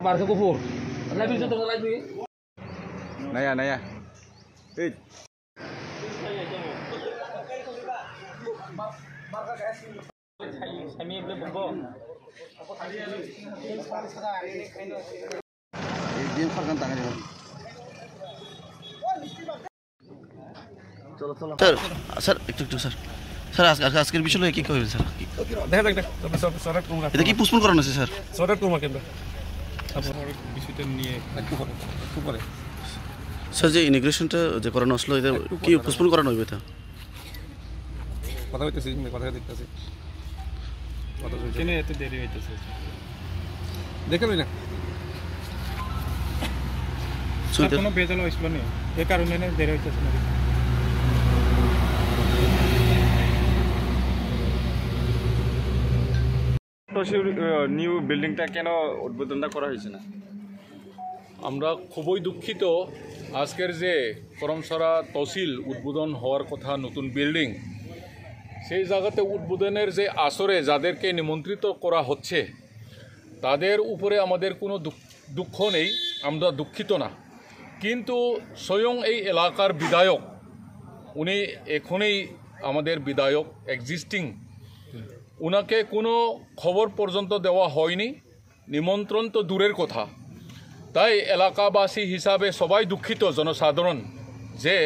Barca Kufur. Lagi satu lagi. Naya, naya. Sir একটু sir sir আজকের বিষয়ে কি কইবেন স্যার এটা কি পোস্টপোন করানো হয়েছে স্যার স্যার যে ইমিগ্রেশনটা যে করানো আসলো এটা কি পোস্টপোন করানো হইবে এটা কথা হইতেছে কথা দেখতেছি কেন এত দেরি হইতেছে দেখেন না কোনো ভেজাল হইছিল না এই কারণে দেরি হইতেছে না নিউ বিল্ডিংটা কেন উদ্বোধনটা করা হয়েছে না? আমরা খুবই দুঃখিত। আজকের যে করমসরা তহসিল উদ্বোধন হওয়ার কথা নতুন বিল্ডিং, সেই জায়গাতে উদ্বোধনের যে আসরে যাদেরকে নিমন্ত্রিত করা হচ্ছে তাদের উপরে আমাদের কোনো দুঃখ নেই, আমরা দুঃখিত না। কিন্তু স্বয়ং এই এলাকার বিধায়ক, উনি এখনই আমাদের বিধায়ক এক্সিস্টিং, উনাকে কোনো খবর পর্যন্ত দেওয়া হয়নি, নিমন্ত্রণ তো দূরের কথা। তাই এলাকাবাসী হিসাবে সবাই দুঃখিত জনসাধারণ যে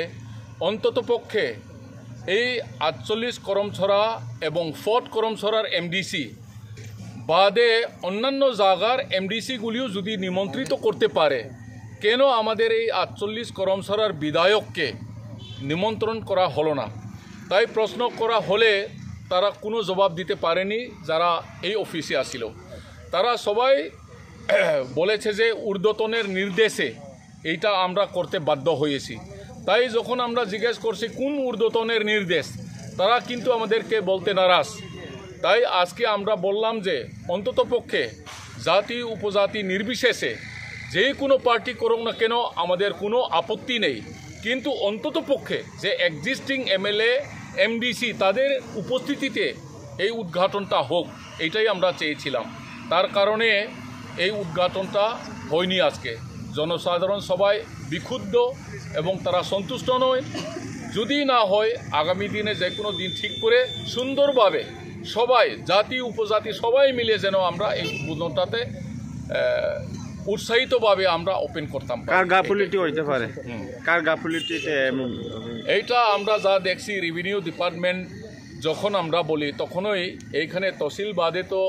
অন্ততপক্ষে এই 48 করমছড়া এবং 4 করমছড়ার এমডিসি বাদে অন্যান্য জায়গার এমডিসিগুলিও যদি নিমন্ত্রিত করতে পারে, কেন আমাদের এই 48 করমছড়ার বিধায়ককে নিমন্ত্রণ করা হলো না? তাই প্রশ্ন করা হলে তারা কোনো জবাব দিতে পারেনি। যারা এই অফিসে আসিল তারা সবাই বলেছে যে ঊর্ধ্বতনের নির্দেশে এইটা আমরা করতে বাধ্য হয়েছি। তাই যখন আমরা জিজ্ঞেস করছি কোন ঊর্ধ্বতনের নির্দেশ, তারা কিন্তু আমাদেরকে বলতে নারাজ। তাই আজকে আমরা বললাম যে অন্ততপক্ষে জাতি উপজাতি নির্বিশেষে যে কোনো পার্টি করুক না কেন আমাদের কোনো আপত্তি নেই, কিন্তু অন্ততপক্ষে যে এক্সিস্টিং এমএলএ এমডিসি তাদের উপস্থিতিতে এই উদ্ঘাটনটা হোক, এটাই আমরা চেয়েছিলাম। তার কারণে এই উদ্ঘাটনটা হয়নি। আজকে জনসাধারণ সবাই বিক্ষুব্ধ এবং তারা সন্তুষ্ট নয়। যদি না হয় আগামী দিনে যে কোনো দিন ঠিক করে সুন্দরভাবে সবাই জাতি উপজাতি সবাই মিলে যেন আমরা এই উদ্বোধনটাতে উৎসাহিতভাবে আমরা ওপেন করতাম। কার গাফিলতি হইতে পারে? কার গাফিলতিতে? এইটা আমরা যা দেখছি, রেভিনিউ ডিপার্টমেন্ট যখন আমরা বলি তখনই এইখানে তহসিল বাদে তো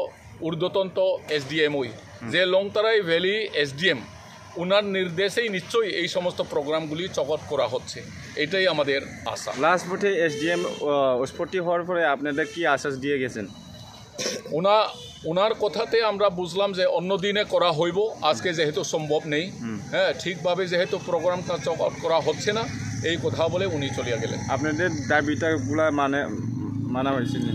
ঊর্ধ্বতন তো এসডিএমই, যে লংতারাই ভ্যালি এসডিএম, ওনার নির্দেশেই নিশ্চয়ই এই সমস্ত প্রোগ্রামগুলি চকট করা হচ্ছে, এটাই আমাদের আশা। লাস্ট ভোটে এসডিএম উৎপত্তি হওয়ার পরে আপনাদের কি আশ্বাস দিয়ে গেছেন? ওনার কথাতে আমরা বুঝলাম যে অন্য দিনে করা হইব, আজকে যেহেতু সম্ভব নেই, হ্যাঁ ঠিকভাবে যেহেতু প্রোগ্রামটা চকট করা হচ্ছে না এই কথা বলে উনি চলিয়া গেলেন। আপনাদের দাবিটাগুলা মানা হয়েছিল?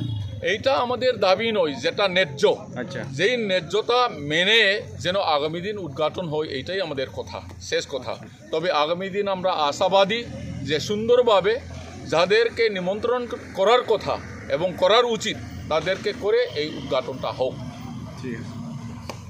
এইটা আমাদের দাবি নয়, যেটা ন্যায্য, আচ্ছা, যেই ন্যায্যতা মেনে যেন আগামী দিন উদ্ঘাটন হয়, এইটাই আমাদের কথা, শেষ কথা। তবে আগামী দিন আমরা আশাবাদী যে সুন্দরভাবে যাদেরকে নিমন্ত্রণ করার কথা এবং করার উচিত তাদেরকে করে এই উদ্ঘাটনটা হোক। ঠিক আছে।